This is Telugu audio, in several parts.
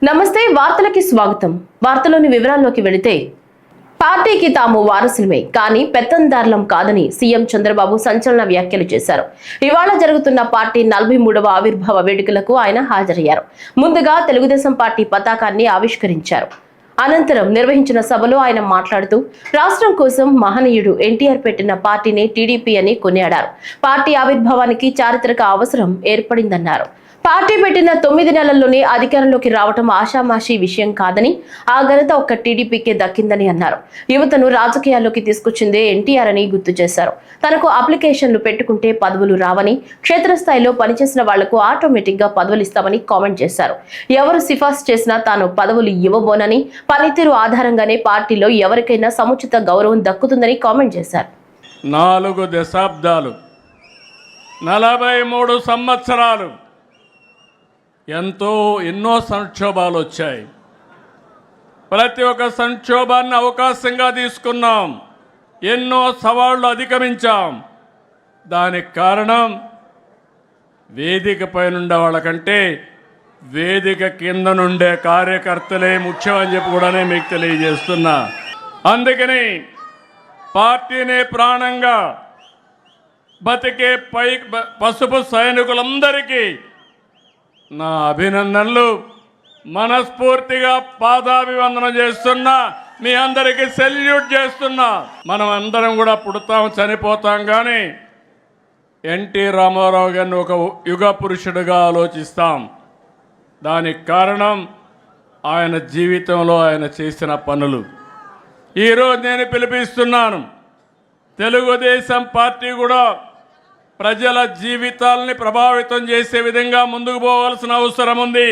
నమస్తే వార్తలకి స్వాగతం. వార్తలోని వివరాల్లోకి వెళితే పార్టీకి తాము వారసులమే కానీ పెత్తందారులం కాదని సీఎం చంద్రబాబు సంచలన వ్యాఖ్యలు చేశారు. ఇవాళ జరుగుతున్న పార్టీ 43వ ఆవిర్భావ వేడుకలకు ఆయన హాజరయ్యారు. ముందుగా తెలుగుదేశం పార్టీ పతాకాన్ని ఆవిష్కరించారు. అనంతరం నిర్వహించిన సభలో ఆయన మాట్లాడుతూ రాష్ట్రం కోసం మహనీయుడు ఎన్టీఆర్ పెట్టిన పార్టీని టీడీపీ అని కొనియాడారు. పార్టీ ఆవిర్భావానికి చారిత్రక అవసరం ఏర్పడిందన్నారు. పార్టీ పెట్టిన 9 నెలల్లోనే అధికారంలోకి రావటం ఆషామాషీ విషయం కాదని, ఆ ఘనత ఒక్క టీడీపీకే దక్కిందని అన్నారు. యువతను రాజకీయాల్లోకి తీసుకొచ్చిందే ఎన్టీఆర్ అని గుర్తు చేశారు. తనకు అప్లికేషన్లు పెట్టుకుంటే పదవులు రావని, క్షేత్రస్థాయిలో పనిచేసిన వాళ్లకు ఆటోమేటిక్ గా పదవులు ఇస్తామని కామెంట్ చేశారు. ఎవరు సిఫార్సు చేసినా తాను పదవులు ఇవ్వబోనని, పనితీరు ఆధారంగానే పార్టీలో ఎవరికైనా సముచిత గౌరవం దక్కుతుందని కామెంట్ చేశారు. 4 దశాబ్దాలు 43 సంవత్సరాలు ఎన్నో సంక్షోభాలు వచ్చాయి. ప్రతి ఒక్క సంక్షోభాన్ని అవకాశంగా తీసుకున్నాం. ఎన్నో సవాళ్లు అధిగమించాం. దానికి కారణం వేదిక పైనుండే వాళ్ళకంటే వేదిక కింద నుండే కార్యకర్తలే ముఖ్యమని చెప్పి కూడా మీకు తెలియజేస్తున్నా. అందుకని పార్టీనే ప్రాణంగా బతికే పసుపు సైనికులందరికీ నా అభినందనలు. మనస్ఫూర్తిగా పాదాభివందనం చేస్తున్నా. మీ అందరికీ సెల్యూట్ చేస్తున్నా. మనం అందరం కూడా పుడతాం, చనిపోతాం, కానీ ఎన్టీ రామారావు గారిని ఒక యుగ పురుషుడిగా ఆలోచిస్తాం. దానికి కారణం ఆయన జీవితంలో ఆయన చేసిన పనులు. ఈరోజు నేను పిలిపిస్తున్నాను. తెలుగుదేశం పార్టీ కూడా ప్రజల జీవితాలని ప్రభావితం చేసే విధంగా ముందుకు పోవాల్సిన అవసరం ఉంది.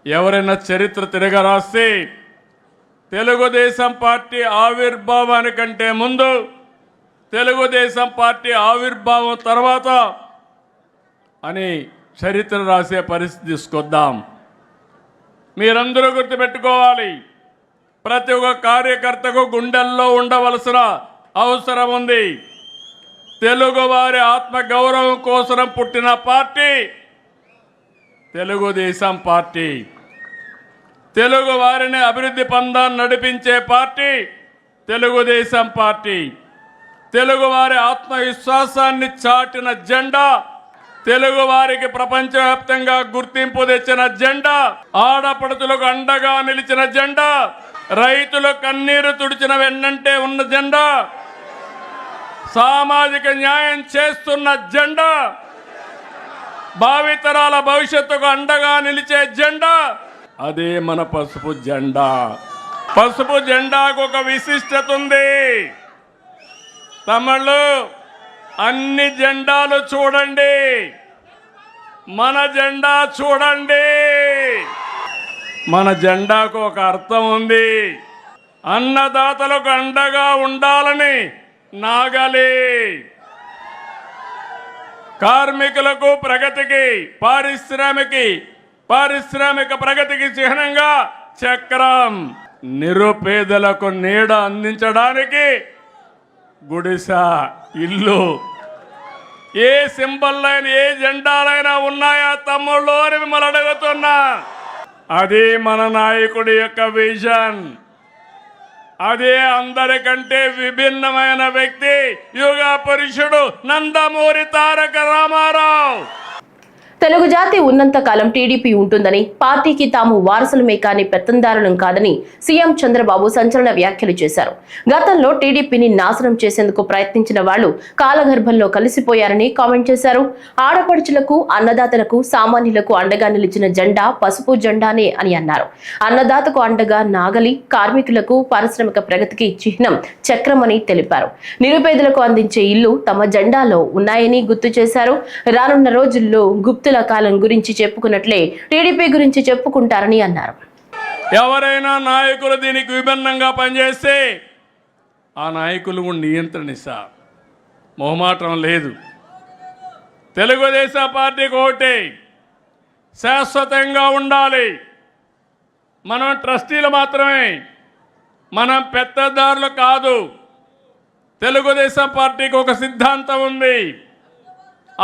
ఎవరైనా చరిత్ర తిరగరాస్తే తెలుగుదేశం పార్టీ ఆవిర్భావానికంటే ముందు, తెలుగుదేశం పార్టీ ఆవిర్భావం తర్వాత అని చరిత్ర రాసే పరిస్థితి తీసుకొద్దాం. మీరందరూ గుర్తుపెట్టుకోవాలి, ప్రతి ఒక్క కార్యకర్తకు గుండెల్లో ఉండవలసిన అవసరం ఉంది. తెలుగువారి ఆత్మగౌరవం కోసం పుట్టిన పార్టీ తెలుగుదేశం పార్టీ. తెలుగు వారిని అభివృద్ధి పందాన్ని నడిపించే పార్టీ తెలుగుదేశం పార్టీ. తెలుగువారి ఆత్మవిశ్వాసాన్ని చాటిన జెండా, తెలుగు వారికి ప్రపంచవ్యాప్తంగా గుర్తింపు తెచ్చిన జెండా, ఆడపడుతులకు అండగా నిలిచిన జెండా, రైతులు కన్నీరు తుడిచిన వెన్నంటే ఉన్న జెండా, సామాజిక న్యాయం చేస్తున్న జెండా, భావితరాల భవిష్యత్తుకు అండగా నిలిచే జెండా, అదే మన పసుపు జెండా. పసుపు జెండాకు ఒక విశిష్టత ఉంది. తమిళు అన్ని జెండాలు చూడండి, మన జెండా చూడండి. మన జెండాకు ఒక అర్థం ఉంది. అన్నదాతలకు అండగా ఉండాలని నాగలి, కార్మికులకు ప్రగతికి, పారిశ్రామిక ప్రగతికి చిహ్నంగా చక్రం, నిరుపేదలకు నీడ అందించడానికి గుడిస, ఇల్లు. ఏ సింబల్లైనా ఏ జెండాలైనా ఉన్నాయా తమ్ముళ్ళు అని మిమ్మల్ని అడుగుతున్నా. అది మన నాయకుడి యొక్క విజన్. అదే అందరికంటే విభిన్నమైన వ్యక్తి యుగ పురుషుడు నందమూరి తారక రామారావు. తెలుగు జాతి ఉన్నంత కాలం టీడీపీ ఉంటుందని, పార్టీకి తాము వారసులమే కానీ పెత్తందారులం కాదని సీఎం చంద్రబాబు సంచలన వ్యాఖ్యలు చేశారు. గతంలో టీడీపీని నాశనం చేసేందుకు ప్రయత్నించిన వాళ్లు కాలగర్భంలో కలిసిపోయారని కామెంట్ చేశారు. ఆడపడుచులకు, అన్నదాతలకు, సామాన్యులకు అండగా నిలిచిన జెండా పసుపు జెండానే అని అన్నారు. అన్నదాతకు అండగా నాగలి, కార్మికులకు పారిశ్రామిక ప్రగతికి చిహ్నం చక్రం అని తెలిపారు. నిరుపేదలకు అందించే ఇల్లు తమ జెండాలో ఉన్నాయని గుర్తు చేశారు. రానున్న రోజుల్లో గుప్తుల కాలం గురించి చెప్పుకున్నట్లే టీడీపీ గురించి చెప్పుకుంటారని అన్నారు. ఎవరైనా నాయకులు దీనికి విభిన్నంగా పనిచేస్తే ఆ నాయకులు నియంత్రణిస్తారు. మొహమాటం లేదు. తెలుగుదేశం పార్టీకి ఒకటి శాశ్వతంగా ఉండాలి. మనం ట్రస్టీలు మాత్రమే, మనం పెత్తదారులు కాదు. తెలుగుదేశం పార్టీకి ఒక సిద్ధాంతం ఉంది.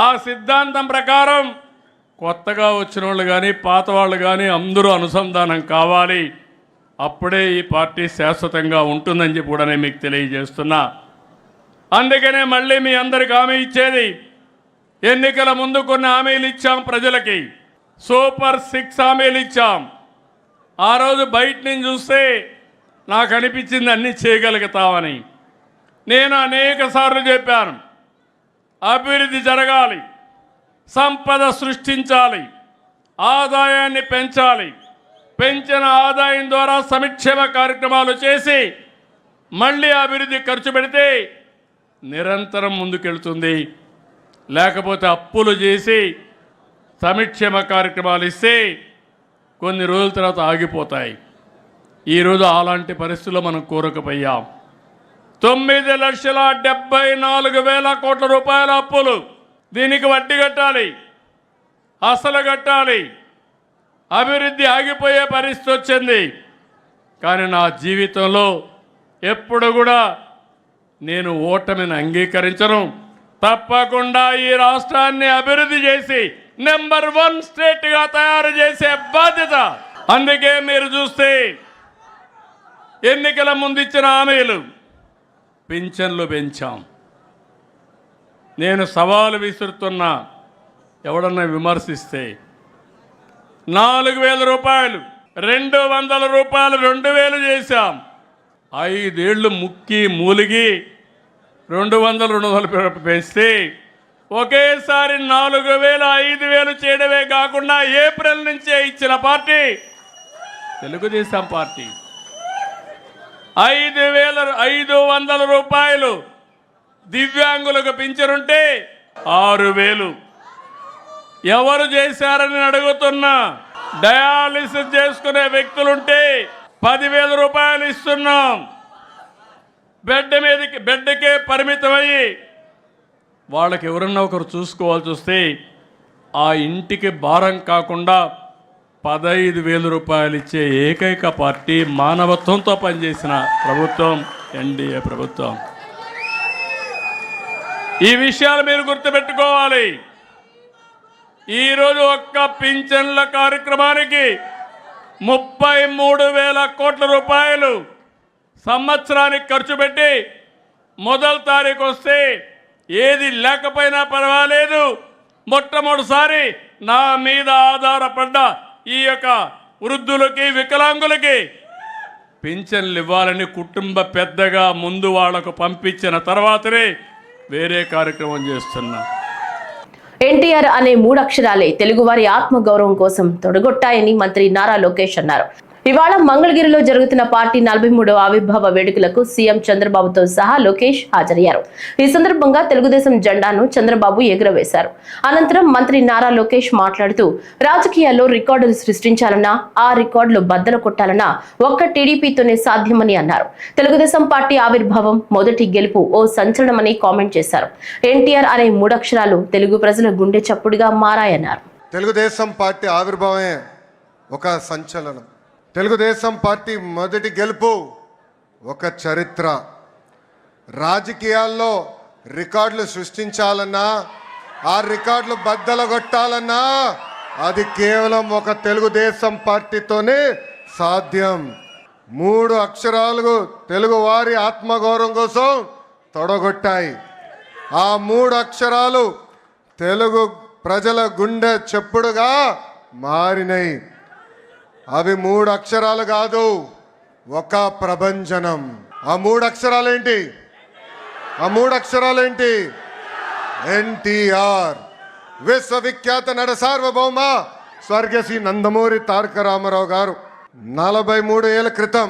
ఆ సిద్ధాంతం ప్రకారం కొత్తగా వచ్చిన వాళ్ళు కానీ పాత వాళ్ళు కానీ అందరూ అనుసంధానం కావాలి. అప్పుడే ఈ పార్టీ శాశ్వతంగా ఉంటుందని చెప్పి కూడా నేను మీకు తెలియజేస్తున్నా. అందుకనే మళ్ళీ మీ అందరికి హామీ ఇచ్చేది, ఎన్నికల ముందు కొన్ని హామీలు ఇచ్చాం ప్రజలకి, సూపర్ 6 హామీలు ఇచ్చాం. ఆ రోజు బయట నుంచి చూస్తే నాకు అనిపించింది అన్నీ చేయగలుగుతామని. నేను అనేక సార్లు చెప్పాను, అభివృద్ధి జరగాలి, సంపద సృష్టించాలి, ఆదాయాన్ని పెంచాలి, పెంచిన ఆదాయం ద్వారా సంక్షేమ కార్యక్రమాలు చేసి మళ్ళీ అభివృద్ధి ఖర్చు పెడితే నిరంతరం ముందుకెళ్తుంది. లేకపోతే అప్పులు చేసి సంక్షేమ కార్యక్రమాలు ఇస్తే కొన్ని రోజుల తర్వాత ఆగిపోతాయి. ఈరోజు అలాంటి పరిస్థితుల్లో మనం కూరకపోయాం. 9,74,000 కోట్ల రూపాయల అప్పులు. దీనికి వడ్డీ కట్టాలి, అసలు కట్టాలి. అభివృద్ధి ఆగిపోయే పరిస్థితి వచ్చింది. కానీ నా జీవితంలో ఎప్పుడు కూడా నేను ఓటమిని అంగీకరించను. తప్పకుండా ఈ రాష్ట్రాన్ని అభివృద్ధి చేసి నెంబర్ 1 స్టేట్గా తయారు చేసే బాధ్యత. అందుకే మీరు చూస్తే ఎన్నికల ముందు ఇచ్చిన హామీలు, పింఛన్లు పెంచాం. నేను సవాలు విసురుతున్నా, ఎవడన్నా విమర్శిస్తే 4,000 రూపాయలు 200 రూపాయలు 2,000 చేశాం. 5 ఏళ్ళు ముక్కి మూలిగి 200 పెంచితే ఒకేసారి 4,000 5,000 చేయడమే కాకుండా ఏప్రిల్ నుంచే ఇచ్చిన పార్టీ తెలుగుదేశం పార్టీ. 5,500 రూపాయలు దివ్యాంగులకు పింఛనుంటే 6,000 ఎవరు చేశారని అడుగుతున్నా. డయాలిసిస్ చేసుకునే వ్యక్తులుంటే 10,000 రూపాయలు ఇస్తున్నాం. బెడ్కే పరిమితమయ్యి వాళ్ళకి ఎవరన్నా ఒకరు చూసుకోవాల్సి వస్తే ఆ ఇంటికి భారం కాకుండా 15,000 రూపాయలు ఇచ్చే ఏకైక పార్టీ మానవత్వంతో పనిచేసిన ప్రభుత్వం ఎన్డీఏ ప్రభుత్వం. ఈ విషయాలు మీరు గుర్తుపెట్టుకోవాలి. ఈరోజు ఒక్క పింఛన్ల కార్యక్రమానికి 33,000 కోట్ల రూపాయలు సంవత్సరానికి ఖర్చు పెట్టి మొదటి తారీఖు వస్తే ఏది లేకపోయినా పర్వాలేదు, మొట్టమొదటిసారి నా మీద ఆధారపడ్డ ఈ యొక్క వృద్ధులకి వికలాంగులకి పింఛన్లు ఇవ్వాలని కుటుంబ పెద్దగా ముందు వాళ్లకు పంపించిన తర్వాతనే వేరే కార్యక్రమం చేస్తున్నా. ఎన్టీఆర్ అనే 3 అక్షరాలే తెలుగువారి ఆత్మగౌరవం కోసం తొడగొట్టాయని మంత్రి నారా లోకేష్ అన్నారు. ఇవాళ మంగళగిరిలో జరుగుతున్న పార్టీ 43వ ఆవిర్భావ వేడుకలకు సీఎం చంద్రబాబుతో సహా లోకేష్ హాజరయ్యారు. ఈ సందర్భంగా తెలుగుదేశం జెండాను చంద్రబాబు ఎగురవేశారు. అనంతరం మంత్రి నారా లోకేష్ మాట్లాడుతూ, రాజకీయాల్లో రికార్డులు సృష్టించాలన్నా, ఆ రికార్డులు బద్దలు కొట్టాలన్నా ఒక్క టీడీపీతోనే సాధ్యమని అన్నారు. తెలుగుదేశం పార్టీ ఆవిర్భావం మొదటి గెలుపు ఓ సంచలనమని కామెంట్ చేశారు. ఎన్టీఆర్ అనే 3 అక్షరాలు తెలుగు ప్రజల గుండె చప్పుడుగా మారాయన్నారు. తెలుగుదేశం పార్టీ ఆవిర్భావమే ఒక సంచలనం. తెలుగుదేశం పార్టీ మొదటి గెలుపు ఒక చరిత్ర. రాజకీయాల్లో రికార్డులు సృష్టించాలన్నా, ఆ రికార్డులు బద్దలగొట్టాలన్నా అది కేవలం ఒక తెలుగుదేశం పార్టీతోనే సాధ్యం. 3 అక్షరాలు తెలుగు వారి ఆత్మగౌరవం కోసం తొడగొట్టాయి. ఆ 3 అక్షరాలు తెలుగు ప్రజల గుండె చెప్పుడుగా మారినాయి. అవి 3 అక్షరాలు కాదు, ఒక ప్రభంజనం. ఆ 3 అక్షరాలేంటి? ఆ 3 అక్షరాలేంటి? ఎన్టీఆర్. విశ్వవిఖ్యాత నట సార్వభౌమ స్వర్గశ్రీ నందమూరి తారక రామారావు గారు 43 ఏళ్ల క్రితం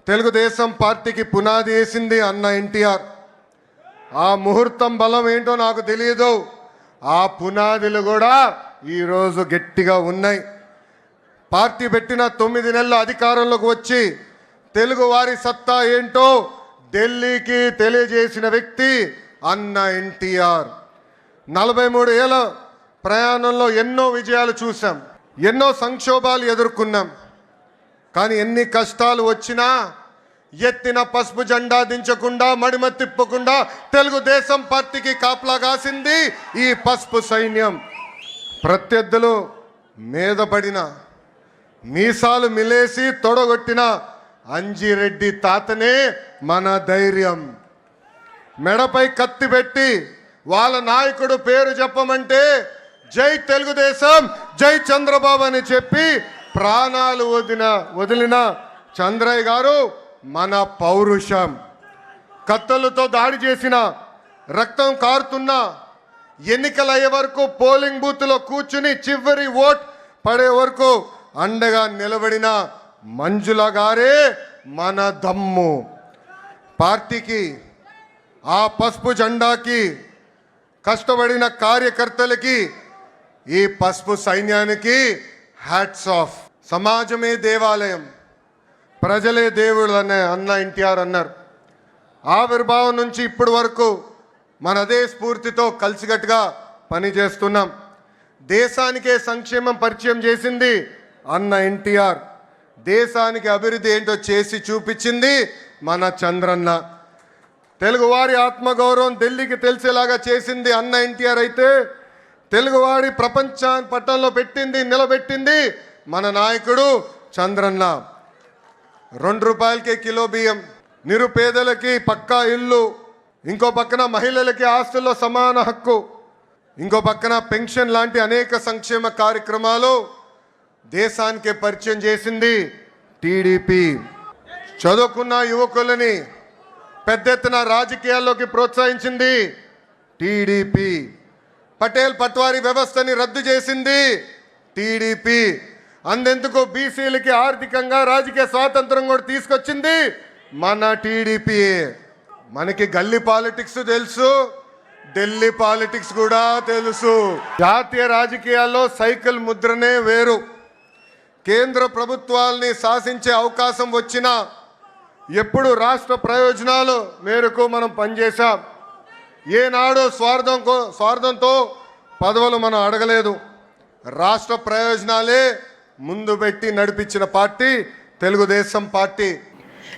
తెలుగుదేశం పార్టీకి పునాది వేసింది అన్న ఎన్టీఆర్. ఆ ముహూర్తం బలం ఏంటో నాకు తెలియదు. ఆ పునాదులు కూడా ఈరోజు గట్టిగా ఉన్నాయి. పార్టీ పెట్టిన 9 నెలల అధికారంలోకి వచ్చి తెలుగు వారి సత్తా ఏంటో ఢిల్లీకి తెలియజేసిన వ్యక్తి అన్న ఎన్టీఆర్. 43 ఏళ్ల ప్రయాణంలో ఎన్నో విజయాలు చూసాం, ఎన్నో సంక్షోభాలు ఎదుర్కొన్నాం. కానీ ఎన్ని కష్టాలు వచ్చినా ఎత్తిన పసుపు జెండా దించకుండా, మడిమ తిప్పకుండా తెలుగుదేశం పార్టీకి కాపలా కాసింది ఈ పసుపు సైన్యం. ప్రత్యర్థులు మీద పడిన మీసాలు మిలేసి తొడగొట్టిన అంజిరెడ్డి తాతనే మన ధైర్యం. మెడపై కత్తి పెట్టి వాళ్ళ నాయకుడు పేరు చెప్పమంటే జై తెలుగుదేశం, జై చంద్రబాబు అని చెప్పి ప్రాణాలు వదిలిన చంద్రయ్య గారు మన పౌరుషం. కత్తులతో దాడి చేసిన, రక్తం కారుతున్న, ఎన్నికలు అయ్యే వరకు పోలింగ్ బూత్లో కూర్చుని చివరి ఓట్ పడే వరకు అండగా నిలబడిన మంజుల గారే మన దమ్ము. పార్టీకి, ఆ పసుపు జెండాకి కష్టపడిన కార్యకర్తలకి, ఈ పసుపు సైన్యానికి హ్యాట్స్ ఆఫ్. సమాజమే దేవాలయం, ప్రజలే దేవుళ్ళు అనే అన్న ఎన్టీఆర్ అన్నారు. ఆవిర్భావం నుంచి ఇప్పటి వరకు మన అదే స్ఫూర్తితో కలిసికట్టుగా పనిచేస్తున్నాం. దేశానికే సంక్షేమం పరిచయం చేసింది అన్న ఎన్టీఆర్. దేశానికి అభివృద్ధి ఏంటో చేసి చూపించింది మన చంద్రన్న. తెలుగువారి ఆత్మగౌరవం ఢిల్లీకి తెలిసేలాగా చేసింది అన్న ఎన్టీఆర్ అయితే, తెలుగువారి ప్రపంచాన్ని పట్టణంలో పెట్టింది, నిలబెట్టింది మన నాయకుడు చంద్రన్న. 2 రూపాయలకే కిలో బియ్యం, నిరుపేదలకి పక్కా ఇల్లు, ఇంకో పక్కన మహిళలకి ఆస్తుల్లో సమాన హక్కు, ఇంకో పక్కన పెన్షన్ లాంటి అనేక సంక్షేమ కార్యక్రమాలు దేశానికే పరిచయం చేసింది టీడీపీ. చదువుకున్న యువకులని పెద్ద ఎత్తున రాజకీయాల్లోకి ప్రోత్సహించింది టీడీపీ. పటేల్ పట్వారీ వ్యవస్థని రద్దు చేసింది టీడీపీ. అందెందుకు బీసీలకి ఆర్థికంగా రాజకీయ స్వాతంత్రం కూడా తీసుకొచ్చింది మన టీడీపీ. మనకి గల్లీ పాలిటిక్స్ తెలుసు, ఢిల్లీ పాలిటిక్స్ కూడా తెలుసు. జాతీయ రాజకీయాల్లో సైకిల్ ముద్రనే వేరు. కేంద్ర ప్రభుత్వాల్ని శాసించే అవకాశం వచ్చినా ఎప్పుడు రాష్ట్ర ప్రయోజనాలు మేరకు మనం పనిచేశాం. ఏనాడు స్వార్థంతో పదవులు మనం అడగలేదు. రాష్ట్ర ప్రయోజనాలే ముందు పెట్టి నడిపించిన పార్టీ తెలుగుదేశం పార్టీ.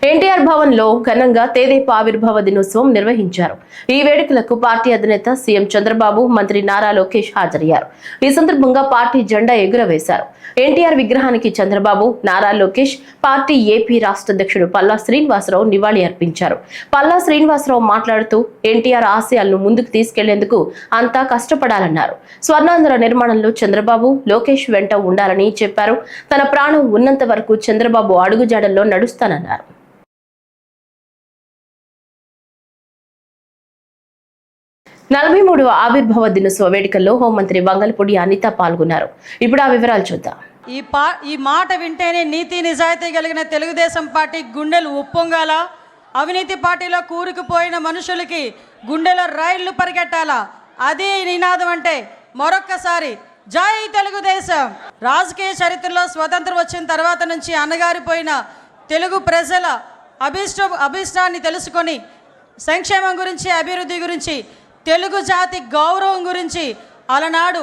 ఎన్టీఆర్ భవన్ లో ఘనంగా తెదేపా ఆవిర్భావ దినోత్సవం నిర్వహించారు. ఈ వేడుకలకు పార్టీ అధినేత సీఎం చంద్రబాబు, మంత్రి నారా లోకేష్ హాజరయ్యారు. ఈ సందర్భంగా పార్టీ జెండా ఎగురవేశారు. ఎన్టీఆర్ విగ్రహానికి చంద్రబాబు, నారా లోకేష్, పార్టీ ఏపీ రాష్ట్ర అధ్యక్షుడు పల్లా శ్రీనివాసరావు నివాళి అర్పించారు. పల్లా శ్రీనివాసరావు మాట్లాడుతూ ఎన్టీఆర్ ఆశయాలను ముందుకు తీసుకెళ్లేందుకు అంతా కష్టపడాలన్నారు. స్వర్ణాంధ్ర నిర్మాణంలో చంద్రబాబు, లోకేష్ వెంట ఉండాలని చెప్పారు. తన ప్రాణం ఉన్నంత వరకు చంద్రబాబు అడుగుజాడల్లో నడుస్తానన్నారు. 43వ ఆవిర్భావ దినోత్సవ వేడుకల్లో హోంమంత్రి వంగలపూడి అనిత పాల్గొన్నారు. ఇప్పుడు ఆ వివరాలు చూద్దాం. ఈ మాట వింటేనే నీతి నిజాయితీ కలిగిన తెలుగుదేశం పార్టీ గుండెలు ఉప్పొంగాల. అవినీతి పార్టీలో కూరుకుపోయిన మనుషులకి గుండెలో రైళ్లు పరిగెట్టాలా. అది నినాదం అంటే మరొక్కసారి జై తెలుగుదేశం. రాజకీయ చరిత్రలో స్వతంత్రం వచ్చిన తర్వాత నుంచి అణగారిపోయిన తెలుగు ప్రజల అభిష్టాన్ని తెలుసుకొని సంక్షేమం గురించి, అభివృద్ధి గురించి, తెలుగు జాతి గౌరవం గురించి అలనాడు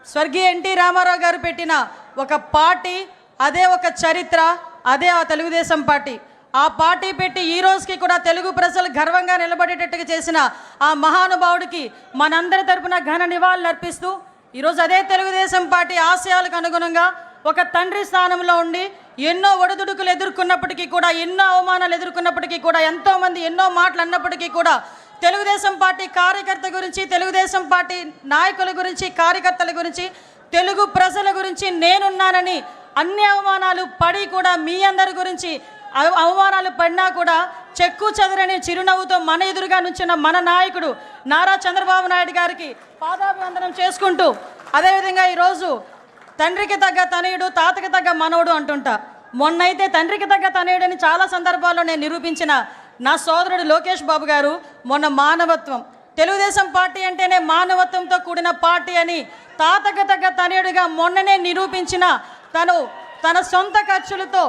స్వర్గీయ ఎన్టీ రామారావు గారు పెట్టిన ఒక పార్టీ, అదే ఒక చరిత్ర, అదే ఆ తెలుగుదేశం పార్టీ. ఆ పార్టీ పెట్టి ఈ రోజుకి కూడా తెలుగు ప్రజలు గర్వంగా నిలబడేటట్టుగా చేసిన ఆ మహానుభావుడికి మనందరి తరపున ఘన నివాళులు అర్పిస్తూ ఈరోజు అదే తెలుగుదేశం పార్టీ ఆశయాలకు అనుగుణంగా ఒక తండ్రి స్థానంలో ఉండి ఎన్నో ఒడిదుడుకులు ఎదుర్కొన్నప్పటికీ కూడా, ఎన్నో అవమానాలు ఎదుర్కొన్నప్పటికీ కూడా, ఎంతోమంది ఎన్నో మాటలు అన్నప్పటికీ కూడా తెలుగుదేశం పార్టీ కార్యకర్త గురించి, తెలుగుదేశం పార్టీ నాయకుల గురించి, కార్యకర్తల గురించి, తెలుగు ప్రజల గురించి నేనున్నానని అన్ని అవమానాలు పడి కూడా మీ అందరి గురించి అవమానాలు పడినా కూడా చెక్కు చెదరని చిరునవ్వుతో మన ఎదురుగా నుంచిన మన నాయకుడు నారా చంద్రబాబు నాయుడు గారికి పాదాభివందనం చేసుకుంటూ, అదేవిధంగా ఈరోజు తండ్రికి తగ్గ తనయుడు, తాతకి తగ్గ మనవడు అంటుంటా. మొన్నైతే తండ్రికి తగ్గ తనయుడని చాలా సందర్భాల్లో నేను నిరూపించిన నా సోదరుడు లోకేష్ బాబు గారు మొన్న మానవత్వం, తెలుగుదేశం పార్టీ అంటేనే మానవత్వంతో కూడిన పార్టీ అని తాతకు తగ్గ తనయుడిగా మొన్ననే నిరూపించిన తన సొంత ఖర్చులతో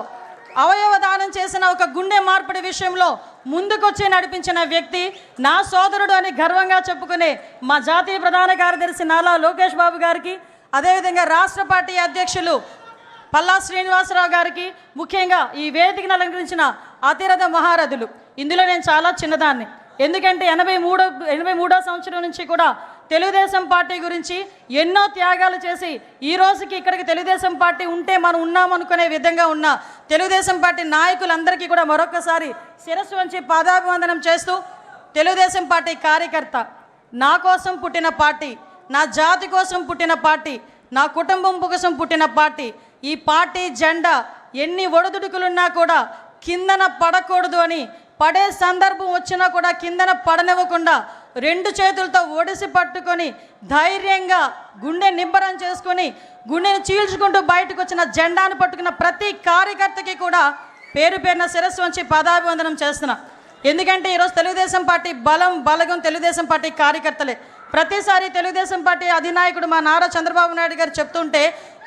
అవయవ దానం చేసిన ఒక గుండె మార్పిడి విషయంలో ముందుకొచ్చి నడిపించిన వ్యక్తి నా సోదరుడు అని గర్వంగా చెప్పుకునే మా జాతీయ ప్రధాన కార్యదర్శి నారా లోకేష్ బాబు గారికి, అదేవిధంగా రాష్ట్ర పార్టీ అధ్యక్షులు పల్లా శ్రీనివాసరావు గారికి, ముఖ్యంగా ఈ వేదికను అలంకరించిన అతిరథ మహారథులు. ఇందులో నేను చాలా చిన్నదాన్ని, ఎందుకంటే 83వ సంవత్సరం నుంచి కూడా తెలుగుదేశం పార్టీ గురించి ఎన్నో త్యాగాలు చేసి ఈ రోజుకి ఇక్కడికి తెలుగుదేశం పార్టీ ఉంటే మనం ఉన్నామనుకునే విధంగా ఉన్న తెలుగుదేశం పార్టీ నాయకులందరికీ కూడా మరొకసారి శిరస్సు వంచి పాదాభివందనం చేస్తూ, తెలుగుదేశం పార్టీ కార్యకర్త, నా కోసం పుట్టిన పార్టీ, నా జాతి కోసం పుట్టిన పార్టీ, నా కుటుంబం కోసం పుట్టిన పార్టీ, ఈ పార్టీ జెండా ఎన్ని ఒడిదుడుకులున్నా కూడా కిందన పడకూడదు అని, పడే సందర్భం వచ్చినా కూడా కిందన పడనివ్వకుండా 2 చేతులతో ఒడిసి పట్టుకొని ధైర్యంగా గుండె నిబ్బరం చేసుకొని గుండెని చీల్చుకుంటూ బయటకు వచ్చిన జెండాను పట్టుకున్న ప్రతి కార్యకర్తకి కూడా పేరు పేరున శిరస్సు వంచి పాదాభివందనం చేస్తున్నా. ఎందుకంటే ఈరోజు తెలుగుదేశం పార్టీ బలగం తెలుగుదేశం పార్టీ కార్యకర్తలే. ప్రతిసారి తెలుగుదేశం పార్టీ అధినాయకుడు మా నారా చంద్రబాబు నాయుడు గారు చెప్తుంటే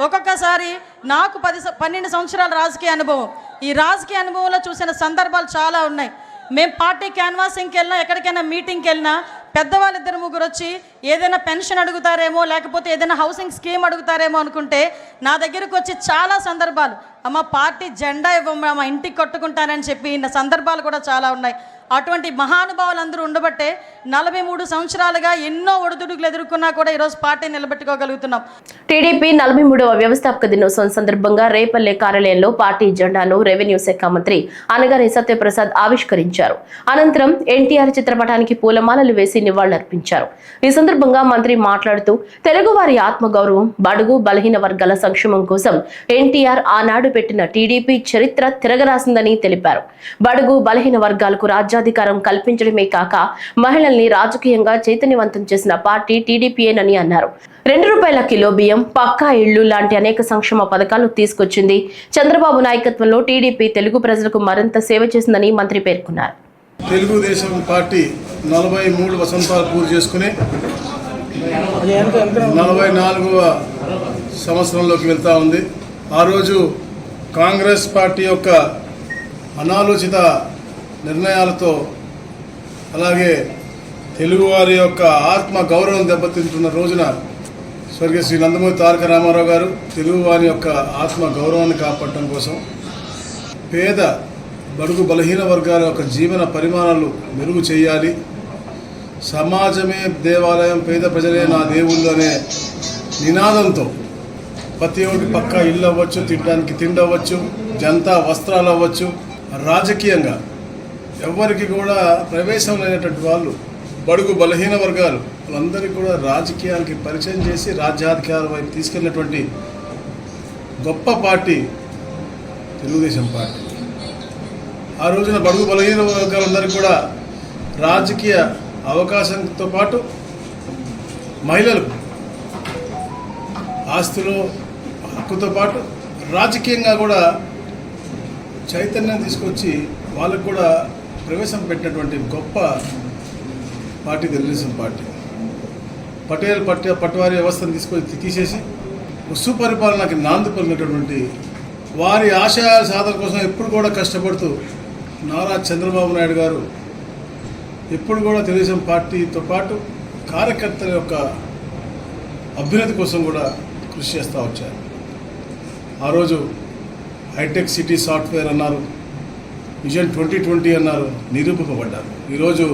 ఒక్కొక్కసారి నాకు 12 సంవత్సరాల రాజకీయ అనుభవం, ఈ రాజకీయ అనుభవంలో చూసిన సందర్భాలు చాలా ఉన్నాయి. మేము పార్టీ క్యాన్వాసింగ్కి వెళ్ళినా, ఎక్కడికైనా మీటింగ్కి వెళ్ళినా పెద్దవాళ్ళు 2-3 వచ్చి ఏదైనా పెన్షన్ అడుగుతారేమో, లేకపోతే ఏదైనా హౌసింగ్ స్కీమ్ అడుగుతారేమో అనుకుంటే నా దగ్గరకు వచ్చి చాలా సందర్భాలు, అమ్మ పార్టీ జెండా ఇవ్వమ్మా, మా ఇంటికి కట్టుకుంటానని చెప్పి ఇన్న సందర్భాలు కూడా చాలా ఉన్నాయి. అటువంటి మహానుభావులు అందరూ ఉండబట్టే 43 సంవత్సరాలుగా ఎన్నో ఒడిదుడుకులు ఎదుర్కొన్నా కూడా ఈరోజు పార్టీ నిలబెట్టుకోగలుగుతున్నాం. టీడీపీ 43వ వ్యవస్థాపక దినోత్సవం సందర్భంగా రేపల్లె కార్యాలయంలో పార్టీ జెండాను రెవెన్యూ శాఖ మంత్రి అనగాని సత్యప్రసాద్ ఆవిష్కరించారు. అనంతరం ఎన్టీఆర్ చిత్రపటానికి పూలమాలలు వేసి నివాళులర్పించారు. ఈ సందర్భంగా మంత్రి మాట్లాడుతూ, తెలుగువారి ఆత్మగౌరవం, బడుగు బలహీన వర్గాల సంక్షేమం కోసం ఎన్టీఆర్ ఆనాడు పెట్టిన టీడీపీ చరిత్ర తిరగరాసిందని తెలిపారు. బడుగు బలహీన వర్గాలకు రాజ్యాధికారం కల్పించడమే కాక మహిళల్ని రాజకీయంగా చైతన్యవంతం చేసిన పార్టీ టీడీపీయేనని అన్నారు. ₹2 కిలో బియ్యం, పక్కా ఇళ్లు లాంటి అనేక సంక్షేమ పథకాలు తీసుకొచ్చింది. చంద్రబాబు నాయకత్వంలో టీడీపీ తెలుగు ప్రజలకు మరింత సేవ చేసిందని మంత్రి పేర్కొన్నారు. తెలుగుదేశం పార్టీ 43 వసంతాలు పూర్తి చేసుకుని 44వ సంవత్సరంలోకి వెళ్తూ ఉంది. ఆ రోజు కాంగ్రెస్ పార్టీ యొక్క అనాలోచిత నిర్ణయాలతో, అలాగే తెలుగువారి యొక్క ఆత్మ గౌరవం దెబ్బతింటున్న రోజున స్వర్గీయ శ్రీ నందమూరి తారక రామారావు గారు తెలుగువారి యొక్క ఆత్మ గౌరవాన్ని కాపాడటం కోసం పేద బడుగు బలహీన వర్గాల యొక్క జీవన పరిమాణాలు మెరుగు చేయాలి, సమాజమే దేవాలయం, పేద ప్రజలే నా దేవుళ్ళు అనే నినాదంతో ప్రతి ఒక్కటి పక్కా ఇల్లు అవ్వచ్చు, తినడానికి తిండి అవ్వచ్చు, జనతా వస్త్రాలు అవ్వచ్చు, రాజకీయంగా ఎవరికి కూడా ప్రవేశం లేనటువంటి వాళ్ళు బడుగు బలహీన వర్గాలు వాళ్ళందరికీ కూడా రాజకీయాలకి పరిచయం చేసి రాజ్యాధికారం వైపు తీసుకెళ్ళినటువంటి గొప్ప పార్టీ తెలుగుదేశం పార్టీ. ఆ రోజున బడుగు బలహీన వర్గాలందరికీ కూడా రాజకీయ అవకాశంతో పాటు మహిళలకు ఆస్తిలో హక్కుతో పాటు రాజకీయంగా కూడా చైతన్యం తీసుకొచ్చి వాళ్ళకు కూడా ప్రవేశం పెట్టినటువంటి గొప్ప పార్టీ తెలుగుదేశం పార్టీ. పట్టువారి వ్యవస్థను తీసేసి సుపరిపాలనకి నాంది పలికినటువంటి వారి ఆశయాల సాధన కోసం ఎప్పుడు కూడా కష్టపడుతూ నారా చంద్రబాబు నాయుడు గారు ఎప్పుడు కూడా తెలుగుదేశం పార్టీతో పాటు కార్యకర్తల యొక్క అభ్యున్నతి కోసం కూడా కృషి చేస్తూ వచ్చారు. ఆ రోజు హైటెక్ సిటీ సాఫ్ట్వేర్ అన్నారు, విజన్ 2020 అన్నారు, నిరూపింపబడ్డారు. ఈరోజు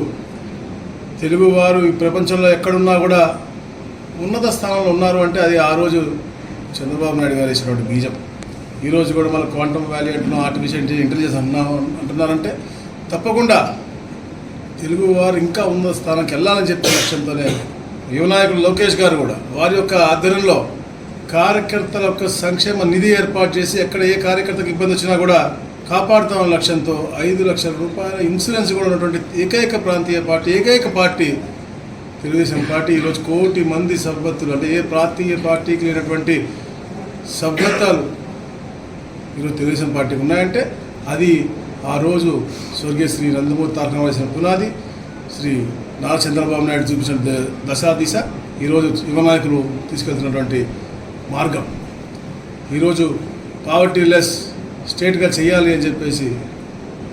తెలుగువారు ఈ ప్రపంచంలో ఎక్కడున్నా కూడా ఉన్నత స్థానంలో ఉన్నారు అంటే అది ఆ రోజు చంద్రబాబు నాయుడు గారు వేసినటువంటి బీజం. ఈరోజు కూడా మన క్వాంటమ్ వ్యాలీ అంటున్నాం, ఆర్టిఫిషియల్ ఇంటెలిజెన్స్ అంటున్నారంటే తప్పకుండా తెలుగువారు ఇంకా ఉన్నత స్థానానికి వెళ్ళాలని చెప్పే లక్ష్యంతోనే యువనాయకుడు లోకేష్ గారు కూడా వారి యొక్క ఆధ్వర్యంలో కార్యకర్తల యొక్క సంక్షేమ నిధి ఏర్పాటు చేసి ఎక్కడ ఏ కార్యకర్తకు ఇబ్బంది వచ్చినా కూడా కాపాడుతామన్న లక్ష్యంతో 5 లక్షల రూపాయల ఇన్సూరెన్స్ కూడా ఉన్నటువంటి ఏకైక ప్రాంతీయ పార్టీ, ఏకైక పార్టీ తెలుగుదేశం పార్టీ. ఈరోజు 1 కోటి మంది సభ్యత్తులు, అంటే ఏ ప్రాంతీయ పార్టీకి లేనటువంటి సభ్యత్వాలు ఈరోజు తెలుగుదేశం పార్టీకి ఉన్నాయంటే అది ఆ రోజు స్వర్గీయ శ్రీ నందమూరి తారక రామారావు వేసిన పునాది, శ్రీ నారా చంద్రబాబు నాయుడు చూపించిన దశ ఈరోజు యువ నాయకులు తీసుకెళ్తున్నటువంటి మార్గం. ఈరోజు పావర్టీ లెస్ స్టేట్గా చేయాలి అని చెప్పేసి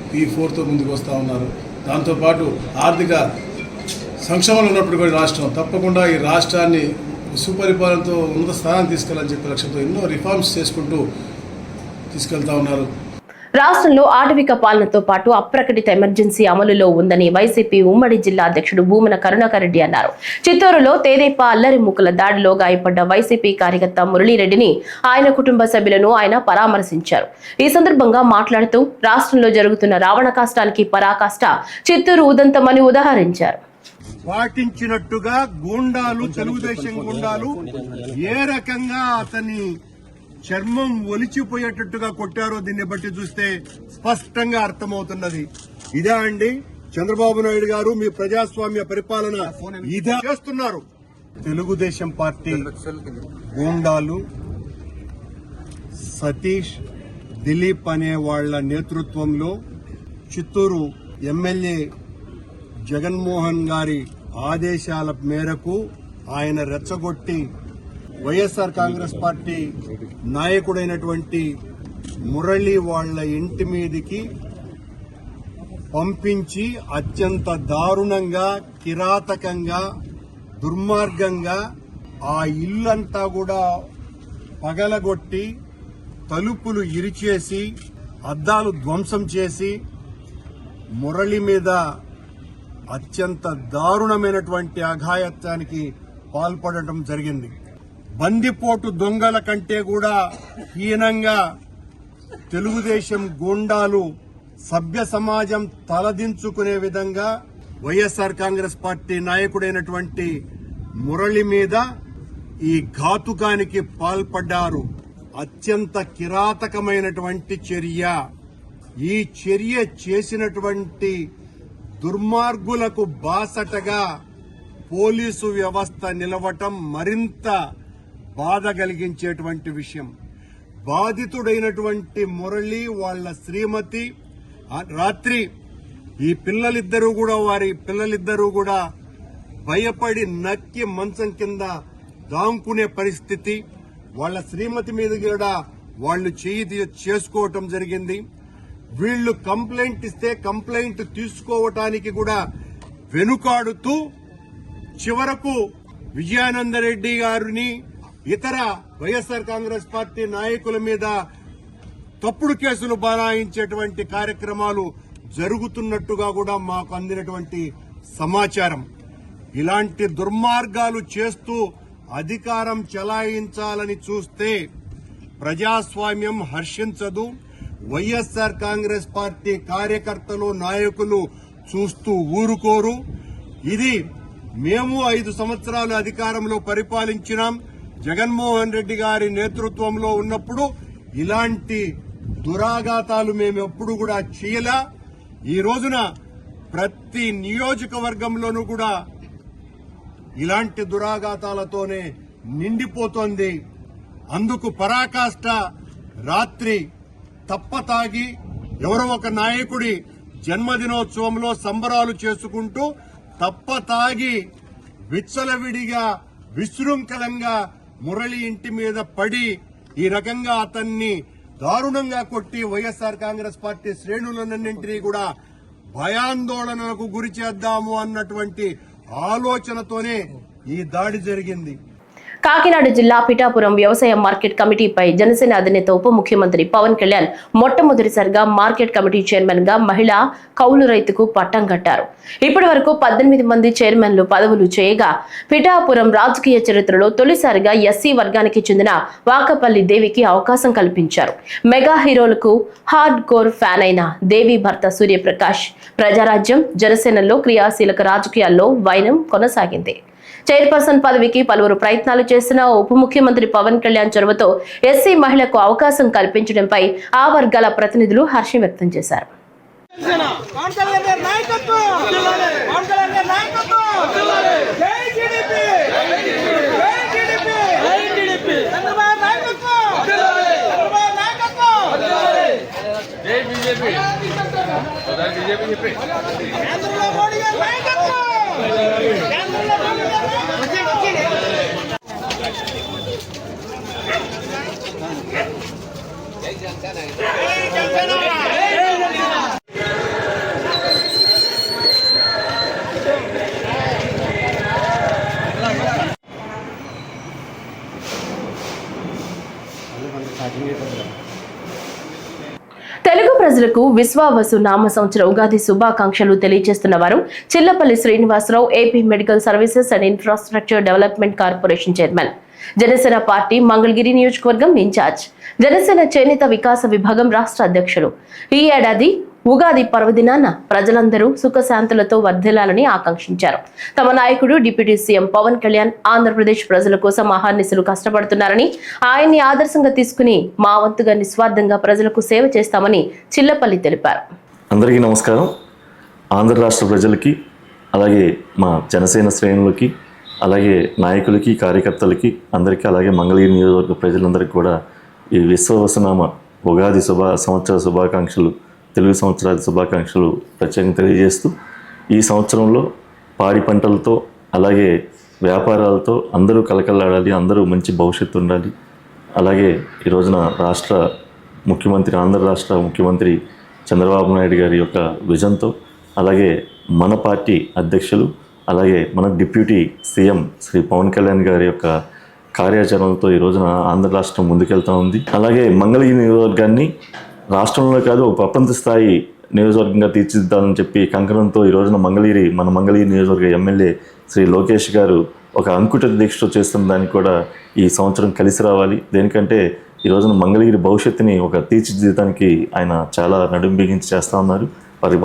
P4తో ముందుకు వస్తూ ఉన్నారు. దాంతోపాటు ఆర్థిక సంక్షేమంలో ఉన్నప్పుడు కూడా రాష్ట్రం తప్పకుండా ఈ రాష్ట్రాన్ని సుపరిపాలనతో ఉన్నత స్థానాన్ని తీసుకెళ్ళాలని చెప్పే లక్ష్యంతో ఎన్నో రిఫార్మ్స్ చేసుకుంటూ తీసుకెళ్తా ఉన్నారు. రాష్ట్రంలో ఆటవిక పాలనతో పాటు అప్రకటిత ఎమర్జెన్సీ అమలులో ఉందని వైసీపీ ఉమ్మడి జిల్లా అధ్యక్షుడు భూమన కరుణాకర్ రెడ్డి అన్నారు. చిత్తూరులో తేదేపా అల్లరి మూకల దాడిలో గాయపడ్డ వైసీపీ కార్యకర్త మురళీరెడ్డిని ఆయన కుటుంబ సభ్యులను ఆయన పరామర్శించారు. ఈ సందర్భంగా మాట్లాడుతూ రాష్ట్రంలో జరుగుతున్న రావణ కాష్టానికి పరాకాష్ట చిత్తూరు ఉదంతమని ఉదాహరించారు. పాటించినట్టుగా గూండాలు, తెలుగుదేశం గూండాలు ఏ రకంగా అతని చర్మం ఒలిచిపోయేటట్టుగా కొట్టారో దీన్ని బట్టి చూస్తే స్పష్టంగా అర్థమవుతున్నది. ఇదే అండి చంద్రబాబు నాయుడు గారు మీ ప్రజాస్వామ్య పరిపాలన ఇదే చేస్తున్నారు. తెలుగుదేశం పార్టీ గూండాలు సతీష్, దిలీప్ అనే వాళ్ల నేతృత్వంలో చిత్తూరు ఎమ్మెల్యే జగన్మోహన్ గారి ఆదేశాల మేరకు ఆయన రెచ్చగొట్టి వైఎస్ఆర్ కాంగ్రెస్ పార్టీ నాయకుడైనటువంటి మురళి వాళ్ల ఇంటి మీదికి పంపించి అత్యంత దారుణంగా, కిరాతకంగా, దుర్మార్గంగా ఆ ఇల్లంతా కూడా పగలగొట్టి తలుపులు ఇరిచేసి అద్దాలు ధ్వంసం చేసి మురళి మీద అత్యంత దారుణమైనటువంటి అఘాయత్వానికి పాల్పడటం జరిగింది. బందిపోటు దొంగల కంటే కూడా హీనంగా తెలుగుదేశం గూండాలు సభ్య సమాజం తలదించుకునే విధంగా వైఎస్ఆర్ కాంగ్రెస్ పార్టీ నాయకుడైనటువంటి మురళి మీద ఈ ఘాతుకానికి పాల్పడ్డారు. అత్యంత కిరాతకమైనటువంటి చర్య. ఈ చర్య చేసినటువంటి దుర్మార్గులకు బాసటగా పోలీసు వ్యవస్థ నిలవటం మరింత బాధ కలిగించేటువంటి విషయం. బాధితుడైనటువంటి మురళి వాళ్ల శ్రీమతి రాత్రి ఈ వారి పిల్లలిద్దరూ కూడా భయపడి నక్కి మంచం కింద దాంకునే పరిస్థితి. వాళ్ల శ్రీమతి మీద కూడా వాళ్లు చేయి చేసుకోవటం జరిగింది. వీళ్లు కంప్లైంట్ ఇస్తే కంప్లైంట్ తీసుకోవటానికి కూడా వెనుకాడుతూ చివరకు విజయానందరెడ్డి గారిని ఇతర వైఎస్ఆర్ కాంగ్రెస్ పార్టీ నాయకుల మీద తప్పుడు కేసులు బనాయించేటువంటి కార్యక్రమాలు జరుగుతున్నట్టుగా కూడా మాకు అందినటువంటి సమాచారం. ఇలాంటి దుర్మార్గాలు చేస్తూ అధికారం చెలాయించాలని చూస్తే ప్రజాస్వామ్యం హర్షించదు. వైఎస్ఆర్ కాంగ్రెస్ పార్టీ కార్యకర్తలు, నాయకులు చూస్తూ ఊరుకోరు. ఇది మేము 5 సంవత్సరాలు అధికారంలో పరిపాలించినాం. జగన్మోహన్ రెడ్డి గారి నేతృత్వంలో ఉన్నప్పుడు ఇలాంటి దురాఘాతాలు మేమెప్పుడు కూడా చేయలా. ఈ రోజున ప్రతి నియోజకవర్గంలోనూ కూడా ఇలాంటి దురాఘాతాలతోనే నిండిపోతోంది. అందుకు పరాకాష్ట రాత్రి తప్పతాగి ఎవరో ఒక నాయకుడి జన్మదినోత్సవంలో సంబరాలు చేసుకుంటూ తప్పతాగి విచ్చలవిడిగా విశృంఖలంగా మురళి ఇంటి మీద పడి ఈ రకంగా అతన్ని దారుణంగా కొట్టి వైఎస్ఆర్ కాంగ్రెస్ పార్టీ శ్రేణులన్నింటినీ కూడా భయాందోళనలకు గురి చేద్దాము అన్నటువంటి ఆలోచనతోనే ఈ దాడి జరిగింది. కాకినాడ జిల్లా పిఠాపురం వ్యవసాయ మార్కెట్ కమిటీపై జనసేన అధినేత ఉప ముఖ్యమంత్రి పవన్ కళ్యాణ్ మొట్టమొదటిసారిగా మార్కెట్ కమిటీ చైర్మన్ గా మహిళా కౌలు రైతుకు పట్టం కట్టారు. ఇప్పటి వరకు 18 మంది చైర్మన్లు పదవులు చేయగా పిఠాపురం రాజకీయ చరిత్రలో తొలిసారిగా ఎస్సీ వర్గానికి చెందిన వాకపల్లి దేవికి అవకాశం కల్పించారు. మెగా హీరోలకు హార్డ్ కోర్ ఫ్యాన్ అయిన దేవి భర్త సూర్యప్రకాష్ ప్రజారాజ్యం జనసేనలో క్రియాశీలక రాజకీయాల్లో వైనం కొనసాగింది. చైర్పర్సన్ పదవికి పలువురు ప్రయత్నాలు చేసిన ఉప ముఖ్యమంత్రి పవన్ కళ్యాణ్ చొరవతో ఎస్సీ మహిళకు అవకాశం కల్పించడంపై ఆ వర్గాల ప్రతినిధులు హర్షం వ్యక్తం చేశారు. తెలుగు ప్రజలకు విశ్వావసు నామ సంవత్సర ఉగాది శుభాకాంక్షలు తెలియజేస్తున్న వారు Chillapalli Srinivasarao, AP medical services and infrastructure development corporation chairman, Janasena party Mangalagiri నియోజకవర్గం ఇన్ఛార్జ్, జనసేన చేనేత వికాస విభాగం రాష్ట్ర అధ్యక్షులు. ఈ ఏడాది ఉగాది పర్వదినాన ప్రజలందరూ సుఖశాంతులతో వర్ధిల్లాలని ఆకాంక్షించారు. తమ నాయకుడు డిప్యూటీ సీఎం పవన్ కళ్యాణ్ ఆంధ్రప్రదేశ్ ప్రజల కోసం అహర్నిశలు కష్టపడుతున్నారని, ఆయన్ని ఆదర్శంగా తీసుకుని మా వంతుగా నిస్వార్థంగా ప్రజలకు సేవ చేస్తామని చిల్లపల్లి తెలిపారు. అందరికీ నమస్కారం. ఆంధ్ర రాష్ట్ర ప్రజలకి, అలాగే మా జనసేన శ్రేణులకి, అలాగే నాయకులకి, కార్యకర్తలకి అందరికీ, అలాగే మంగళగిరి నియోజకవర్గ ప్రజలందరికీ కూడా ఈ విశ్వవసనామ ఉగాది సంవత్సర శుభాకాంక్షలు, తెలుగు సంవత్సరాది శుభాకాంక్షలు ప్రత్యేకంగా తెలియజేస్తూ, ఈ సంవత్సరంలో పాడి పంటలతో అలాగే వ్యాపారాలతో అందరూ కలకలాడాలి, అందరూ మంచి భవిష్యత్తు ఉండాలి. అలాగే ఈ రోజున ఆంధ్ర రాష్ట్ర ముఖ్యమంత్రి చంద్రబాబు నాయుడు గారి యొక్క విజన్తో, అలాగే మన పార్టీ అధ్యక్షులు, అలాగే మన డిప్యూటీ సీఎం శ్రీ పవన్ కళ్యాణ్ గారి యొక్క కార్యాచరణలతో ఈ రోజున ఆంధ్ర రాష్ట్రం ముందుకెళ్తూ ఉంది. అలాగే మంగళగిరి నియోజకవర్గాన్ని రాష్ట్రంలో కాదు ఒక ప్రపంచ స్థాయి నియోజకవర్గంగా తీర్చిదిద్దాలని చెప్పి కంకణంతో ఈ రోజున మన మంగళగిరి నియోజకవర్గ ఎమ్మెల్యే శ్రీ లోకేష్ గారు ఒక అంకుట దీక్ష చేస్తున్న దానికి కూడా ఈ సంవత్సరం కలిసి రావాలి. దేనికంటే ఈ రోజున మంగళగిరి భవిష్యత్తుని ఒక తీర్చిదిద్దడానికి ఆయన చాలా నడుం బిగించి చేస్తూ ఉన్నారు.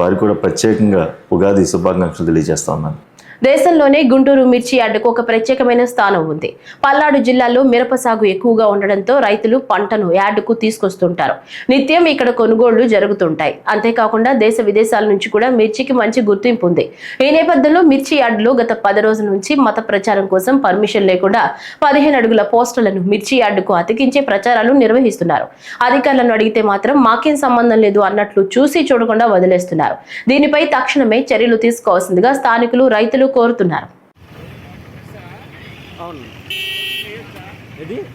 వారికి కూడా ప్రత్యేకంగా ఉగాది శుభాకాంక్షలు తెలియజేస్తూ ఉన్నాను. దేశంలోనే గుంటూరు మిర్చి యార్డుకు ఒక ప్రత్యేకమైన స్థానం ఉంది. పల్నాడు జిల్లాలో మిరప సాగు ఎక్కువగా ఉండడంతో రైతులు పంటను యార్డుకు తీసుకొస్తుంటారు. నిత్యం ఇక్కడ కొనుగోళ్లు జరుగుతుంటాయి. అంతేకాకుండా దేశ విదేశాల నుంచి కూడా మిర్చికి మంచి గుర్తింపు ఉంది. ఈ నేపథ్యంలో మిర్చి యార్డులో గత 10 రోజుల నుంచి మత ప్రచారం కోసం పర్మిషన్ లేకుండా 15 అడుగుల పోస్టర్లను మిర్చి యార్డుకు అతికించే ప్రచారాలు నిర్వహిస్తున్నారు. అధికారులను అడిగితే మాత్రం మాకేం సంబంధం లేదు అన్నట్లు చూసి చూడకుండా వదిలేస్తున్నారు. దీనిపై తక్షణమే చర్యలు తీసుకోవాల్సిందిగా స్థానికులు, రైతులు కోరుతున్నారు. అవును,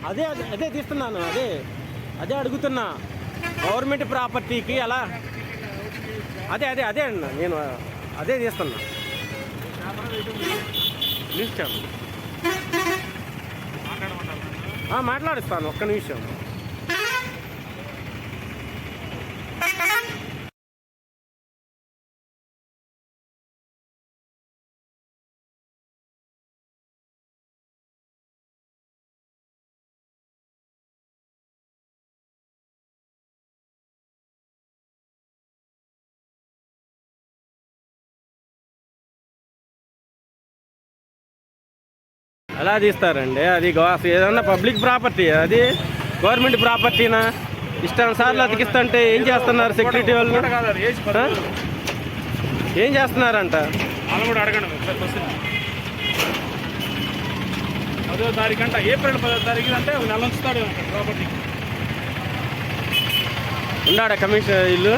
అదే తీస్తున్నాను, అదే అడుగుతున్నా. గవర్నమెంట్ ప్రాపర్టీకి అలా అదే అన్న, నేను అదే తీస్తున్నా. మాట్లాడిస్తాను, ఒక్క నిమిషం. ఎలా తీస్తారండి? అది ఏదన్నా పబ్లిక్ ప్రాపర్టీ, అది గవర్నమెంట్ ప్రాపర్టీనా? ఇష్టానుసార్లు అతికిస్తుంటే ఏం చేస్తున్నారు సెక్యూరిటీ వాళ్ళు? ఏం చేస్తున్నారంట? అడగండి. 10వ తారీఖు అంట, ఏప్రిల్ 10వ తారీఖు అంటే ఒక నెల ఉంచుతాడు ప్రాపర్టీ. ఉన్నాడా కమిషనర్ ఇల్లు?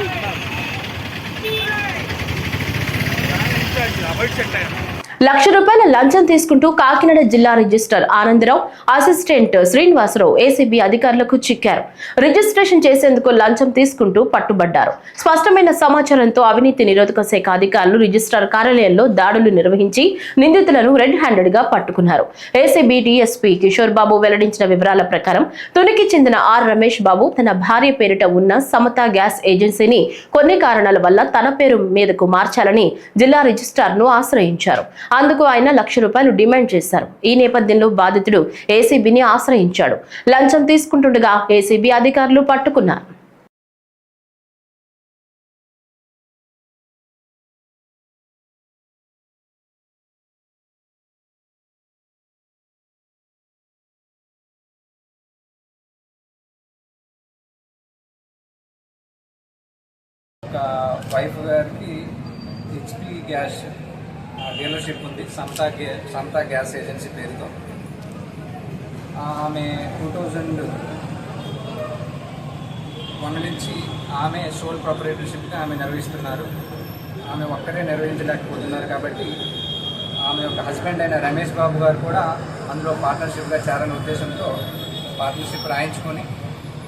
₹1,00,000 లంచం తీసుకుంటూ కాకినాడ జిల్లా register Anandarao, assistant Srinivasarao ACB అధికారులకు చిక్కారు. రిజిస్ట్రేషన్ చేసేందుకు లంచం తీసుకుంటూ పట్టుబడ్డారు. స్పష్టమైన సమాచారంతో అవినీతి నిరోధక శాఖ అధికారులు రిజిస్ట్రార్ కార్యాలయంలో దాడులు నిర్వహించి నిందితులను రెడ్ హ్యాండెడ్ గా పట్టుకున్నారు. ఏసీబీ డీఎస్పీ కిషోర్ బాబు వెల్లడించిన వివరాల ప్రకారం తునికి చెందిన ఆర్ రమేష్ బాబు తన భార్య పేరిట ఉన్న సమత గ్యాస్ ఏజెన్సీని కొన్ని కారణాల వల్ల తన పేరు మీదకు మార్చాలని జిల్లా రిజిస్ట్రార్ ను ఆశ్రయించారు. అందుకు ఆయన ₹1,00,000 డిమాండ్ చేశారు. ఈ నేపథ్యంలో బాధితుడు ఏసీబీని ఆశ్రయించాడు. లంచం తీసుకుంటుండగా ఏసీబీ అధికారులు పట్టుకున్నారు. ఒక వైఫ్ గారికి హెచ్పి గ్యాస్ డీలర్షిప్ ఉంది, సమతా గ్యాస్ ఏజెన్సీ పేరుతో. ఆమె 2001 నుంచి ఆమె సోల్ ప్రొపరేటర్షిప్గా ఆమె నిర్వహిస్తున్నారు. ఆమె ఒక్కరే నిర్వహించలేకపోతున్నారు కాబట్టి ఆమె యొక్క హస్బెండ్ అయిన రమేష్ బాబు గారు కూడా అందులో పార్ట్నర్షిప్గా చేరని ఉద్దేశంతో పార్ట్నర్షిప్ రాయించుకొని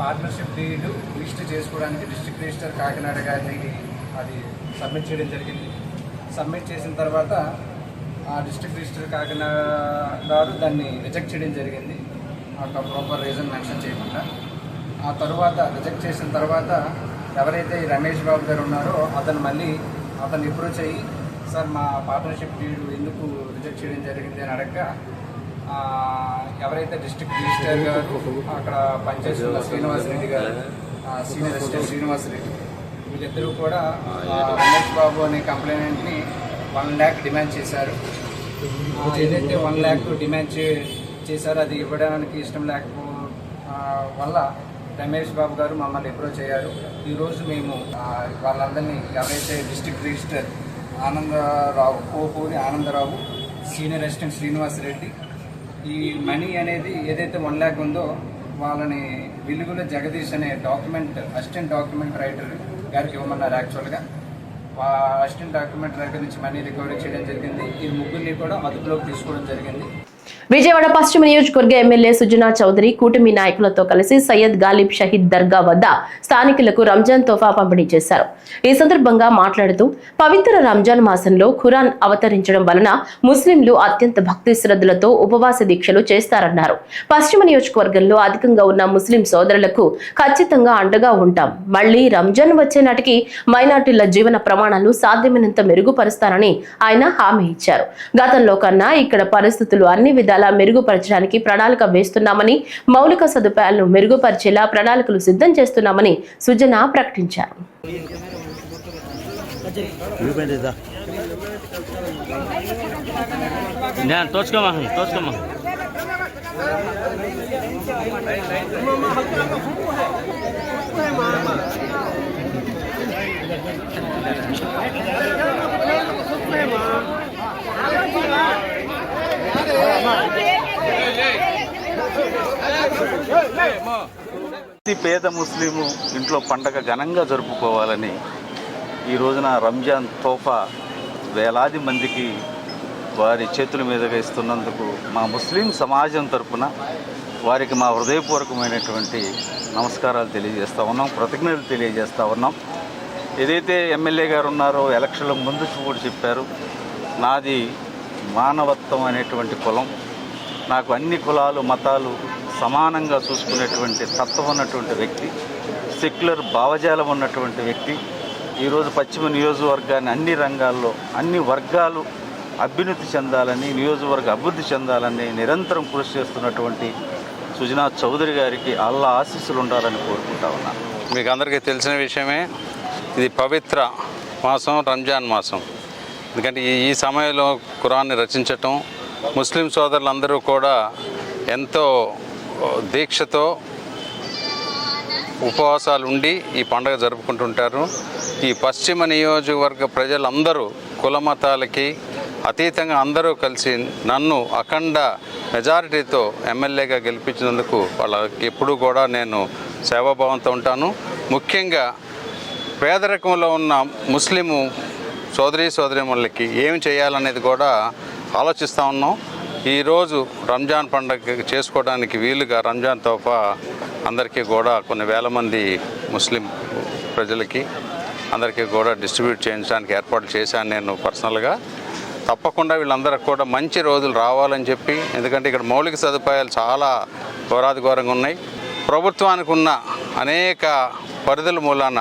పార్ట్నర్షిప్ డీడ్ రిజిస్టర్ చేసుకోవడానికి డిస్ట్రిక్ట్ రిజిస్టర్ కాకినాడ గారికి అది సబ్మిట్ చేయడం జరిగింది. సబ్మిట్ చేసిన తర్వాత ఆ డిస్ట్రిక్ట్ రిజిస్టర్ కాకినాడ గారు దాన్ని రిజెక్ట్ చేయడం జరిగింది, ఒక ప్రాపర్ రీజన్ మెన్షన్ చేయకుండా. ఆ తర్వాత రిజెక్ట్ చేసిన తర్వాత ఎవరైతే ఈ రమేష్ బాబు గారు ఉన్నారో అతను అప్రోచ్ అయ్యి, సార్ మా పార్ట్నర్షిప్ డీడ్ ఎందుకు రిజెక్ట్ చేయడం జరిగింది అని అడగగా, ఎవరైతే డిస్ట్రిక్ట్ రిజిస్టర్ గారు అక్కడ పనిచేస్తున్న శ్రీనివాసరెడ్డి గారు, సీనియర్ అసిస్టెంట్ శ్రీనివాసరెడ్డి, వీళ్ళిద్దరూ కూడా రమేష్ బాబు అనే కంప్లైంట్ని 1 lakh డిమాండ్ చేశారు. ఏదైతే 1 lakh డిమాండ్ చేశారో అది ఇవ్వడానికి ఇష్టం లేకపోవడం వల్ల రమేష్ బాబు గారు మమ్మల్ని అప్రోచ్ అయ్యారు. ఈరోజు మేము వాళ్ళందరినీ, ఎవరైతే district register Anandarao, Kopuri Anandarao, senior assistant Srinivasareddy, ఈ మనీ అనేది ఏదైతే 1 lakh ఉందో వాళ్ళని వెలుగుల జగదీష్ అనే అసిస్టెంట్ డాక్యుమెంట్ రైటర్ గారికి ఇవ్వమన్నారు. యాక్చువల్గా అసిస్టెంట్ డాక్యుమెంట్ రైటర్ నుంచి మనీ రికవరీ చేయడం జరిగింది. ఈ ముగ్గురిని కూడా అదుపులోకి తీసుకోవడం జరిగింది. విజయవాడ పశ్చిమ నియోజకవర్గ ఎమ్మెల్యే సుజనా చౌదరి కూటమి నాయకులతో కలిసి సయ్యద్ గాలిబ్ షహీద్ దర్గా వద్ద స్థానికులకు రంజాన్ తోఫా పంపిణీ చేశారు. ఈ సందర్భంగా మాట్లాడుతూ పవిత్ర రంజాన్ మాసంలో ఖురాన్ అవతరించడం వలన ముస్లింలు అత్యంత భక్తి శ్రద్ధలతో ఉపవాస దీక్షలు చేస్తారన్నారు. పశ్చిమ నియోజకవర్గంలో అధికంగా ఉన్న ముస్లిం సోదరులకు ఖచ్చితంగా అండగా ఉంటాం. మళ్లీ రంజాన్ వచ్చే నాటికి మైనార్టీల జీవన ప్రమాణాలు సాధ్యమైనంత మెరుగుపరుస్తారని ఆయన హామీ ఇచ్చారు. గతంలో కన్నా ఇక్కడ పరిస్థితులు అన్ని విధాలా మెరుగుపరచడానికి ప్రణాళిక వేస్తున్నామని, మౌలిక సదుపాయాలను మెరుగుపరిచేలా ప్రణాళికలు సిద్ధం చేస్తున్నామని సుజనా ప్రకటించారు. పేద ముస్లిము ఇంట్లో పండగ ఘనంగా జరుపుకోవాలని ఈ రోజున రంజాన్ తోఫా వేలాది మందికి వారి చేతుల మీదుగా ఇస్తున్నందుకు మా ముస్లిం సమాజం తరపున వారికి మా హృదయపూర్వకమైనటువంటి నమస్కారాలు తెలియజేస్తూ ఉన్నాం, కృతజ్ఞతలు తెలియజేస్తూ ఉన్నాం. ఏదైతే ఎమ్మెల్యే గారు ఉన్నారో ఎలక్షన్ల ముందు కూడా చెప్పారు, నాది మానవత్వం అనేటువంటి కులం, నాకు అన్ని కులాలు మతాలు సమానంగా చూసుకునేటువంటి తత్వం ఉన్నటువంటి వ్యక్తి, సెక్యులర్ భావజాలం ఉన్నటువంటి వ్యక్తి. ఈరోజు పశ్చిమ నియోజకవర్గాన్ని అన్ని రంగాల్లో అన్ని వర్గాలు అభ్యున్నతి చెందాలని, నియోజకవర్గ అభివృద్ధి చెందాలని నిరంతరం కృషి చేస్తున్నటువంటి సుజనా చౌదరి గారికి అల్లా ఆశీస్సులు ఉండాలని కోరుకుంటా ఉన్నాను. మీకు అందరికీ తెలిసిన విషయమే, ఇది పవిత్ర మాసం, రంజాన్ మాసం. ఎందుకంటే ఈ సమయంలో ఖురాన్ని రచించటం, ముస్లిం సోదరులందరూ కూడా ఎంతో దీక్షతో ఉపవాసాలు ఉండి ఈ పండుగ జరుపుకుంటుంటారు. ఈ పశ్చిమ నియోజకవర్గ ప్రజలందరూ కుల మతాలకి అతీతంగా అందరూ కలిసి నన్ను అఖండ మెజారిటీతో ఎమ్మెల్యేగా గెలిపించినందుకు వాళ్ళకి ఎప్పుడూ కూడా నేను సేవాభావంతో ఉంటాను. ముఖ్యంగా పేదరికంలో ఉన్న ముస్లిము సోదరీమణులకి ఏమి చేయాలనేది కూడా ఆలోచిస్తూ ఉన్నాం. ఈరోజు రంజాన్ పండుగ చేసుకోవడానికి వీలుగా రంజాన్ తోఫా అందరికీ కూడా కొన్ని వేల మంది ముస్లిం ప్రజలకి అందరికీ కూడా డిస్ట్రిబ్యూట్ చేయించడానికి ఏర్పాటు చేశాను నేను పర్సనల్గా. తప్పకుండా వీళ్ళందరికీ కూడా మంచి రోజులు రావాలని చెప్పి, ఎందుకంటే ఇక్కడ మౌలిక సదుపాయాలు చాలా ఘోరాదిఘోరంగా ఉన్నాయి. ప్రభుత్వానికి ఉన్న అనేక పరిధుల మూలాన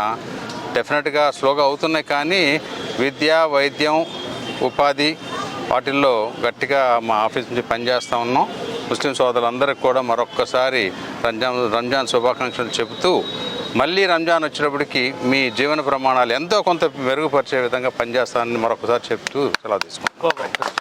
డెఫినెట్గా స్లోగా అవుతున్నాయి, కానీ విద్య, వైద్యం, ఉపాధి వాటిల్లో గట్టిగా మా ఆఫీస్ నుంచి పనిచేస్తూ ఉన్నాం. ముస్లిం సోదరులందరికీ కూడా మరొక్కసారి రంజాన్ శుభాకాంక్షలు చెబుతూ, మళ్ళీ రంజాన్ వచ్చినప్పటికీ మీ జీవన ప్రమాణాలు ఎంతో కొంత మెరుగుపరిచే విధంగా పనిచేస్తానని మరొకసారి చెప్తూ సెలవు తీసుకుంటాం.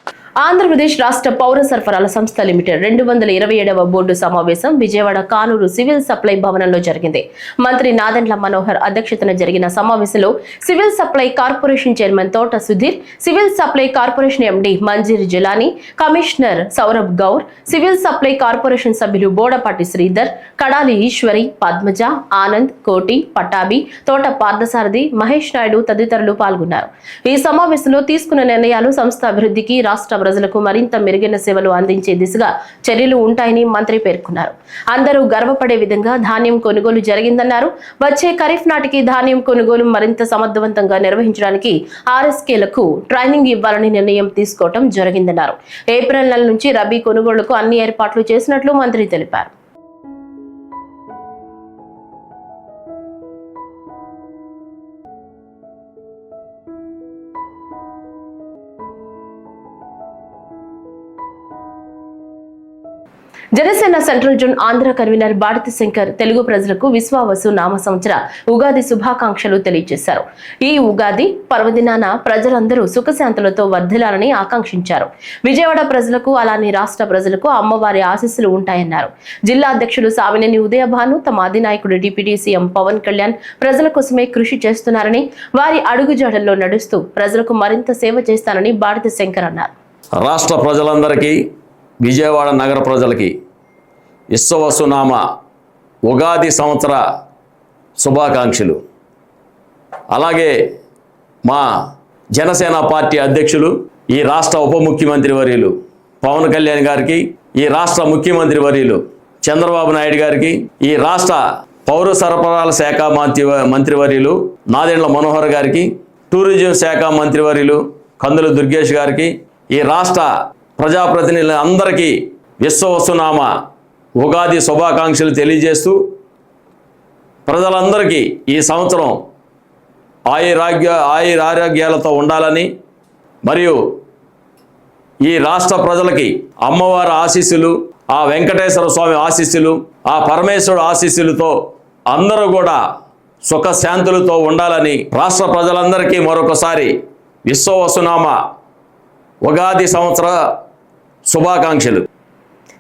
ఆంధ్రప్రదేశ్ రాష్ట్ర పౌర సరఫరాల సంస్థ లిమిటెడ్ 227వ బోర్డు సమావేశం విజయవాడ కానూరు సివిల్ సప్లై భవనంలో జరిగింది. మంత్రి నాదెండ్ల మనోహర్ అధ్యక్షతన జరిగిన సమావేశంలో civil supply corporation chairman Thota Sudheer, civil supply corporation MD Manjeer Jilani, commissioner Saurabh Gaur, civil supply corporation సభ్యులు బోడపాటి శ్రీధర్, కడాలి ఈశ్వరి, పద్మజ, ఆనంద్, కోటి, పట్టాభి, తోట పార్థసారథి, మహేష్ నాయుడు తదితరులు పాల్గొన్నారు. ఈ సమావేశంలో తీసుకున్న నిర్ణయాలు సంస్థ అభివృద్ధికి, రాష్ట్ర ప్రజలకు మరింత మెరుగైన సేవలు అందించే దిశగా చర్యలు ఉంటాయని మంత్రి పేర్కొన్నారు. అందరూ గర్వపడే విధంగా ధాన్యం కొనుగోలు జరిగిందన్నారు. వచ్చే ఖరీఫ్ నాటికి ధాన్యం కొనుగోలు మరింత సమర్థవంతంగా నిర్వహించడానికి ఆర్ఎస్కేలకు ట్రైనింగ్ ఇవ్వాలని నిర్ణయం తీసుకోవడం జరిగిందన్నారు. ఏప్రిల్ నెల నుంచి రబీ కొనుగోలుకు అన్ని ఏర్పాట్లు చేసినట్లు మంత్రి తెలిపారు. Janasena central zone Andhra convener Baditi Shankar Telugu ప్రజలకు విశ్వావసు నామ సంవత్సర ఉగాది శుభాకాంక్షలు తెలియజేశారు. ఈ ఉగాది పర్వదినాన ప్రజలందరూ సుఖశాంతులతో వర్ధిల్లాలని ఆకాంక్షించారు. విజయవాడ ప్రజలకు అలానే రాష్ట్ర ప్రజలకు అమ్మవారి ఆశీస్సులు ఉంటాయన్నారు. జిల్లా అధ్యక్షులు సామినేని ఉదయభాను తమ అధినాయకుడు డిప్యూటీ సీఎం పవన్ కళ్యాణ్ ప్రజల కోసమే కృషి చేస్తున్నారని, వారి అడుగుజాడల్లో నడుస్తూ ప్రజలకు మరింత సేవ చేస్తానని బాడితి శంకర్ అన్నారు. రాష్ట్ర ప్రజలందరికీ, విజయవాడ నగర ప్రజలకి విశ్వవసునామ ఉగాది సంవత్సర శుభాకాంక్షలు. అలాగే మా జనసేన పార్టీ అధ్యక్షులు, ఈ రాష్ట్ర ఉప ముఖ్యమంత్రి వర్యులు పవన్ కళ్యాణ్ గారికి, ఈ రాష్ట్ర ముఖ్యమంత్రి వర్యులు చంద్రబాబు నాయుడు గారికి, ఈ రాష్ట్ర పౌర సరఫరాల శాఖ మంత్రివర్యులు నాదెండ్ల మనోహర్ గారికి, టూరిజం శాఖ మంత్రివర్యులు కందుల దుర్గేష్ గారికి, ఈ రాష్ట్ర ప్రజాప్రతినిధుల అందరికీ విశ్వవసునామ ఉగాది శుభాకాంక్షలు తెలియజేస్తూ ప్రజలందరికీ ఈ సంవత్సరం ఆయురారోగ్యాలతో ఉండాలని, మరియు ఈ రాష్ట్ర ప్రజలకి అమ్మవారి ఆశీస్సులు, ఆ వెంకటేశ్వర స్వామి ఆశీస్సులు, ఆ పరమేశ్వరుడు ఆశీస్సులతో అందరూ కూడా సుఖశాంతులతో ఉండాలని రాష్ట్ర ప్రజలందరికీ మరొకసారి విశ్వవసునామ ఉగాది సంవత్సర శుభాకాంక్షలు.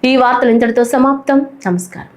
ఈ వార్తలు ఇంతటితో సమాప్తం. నమస్కారం.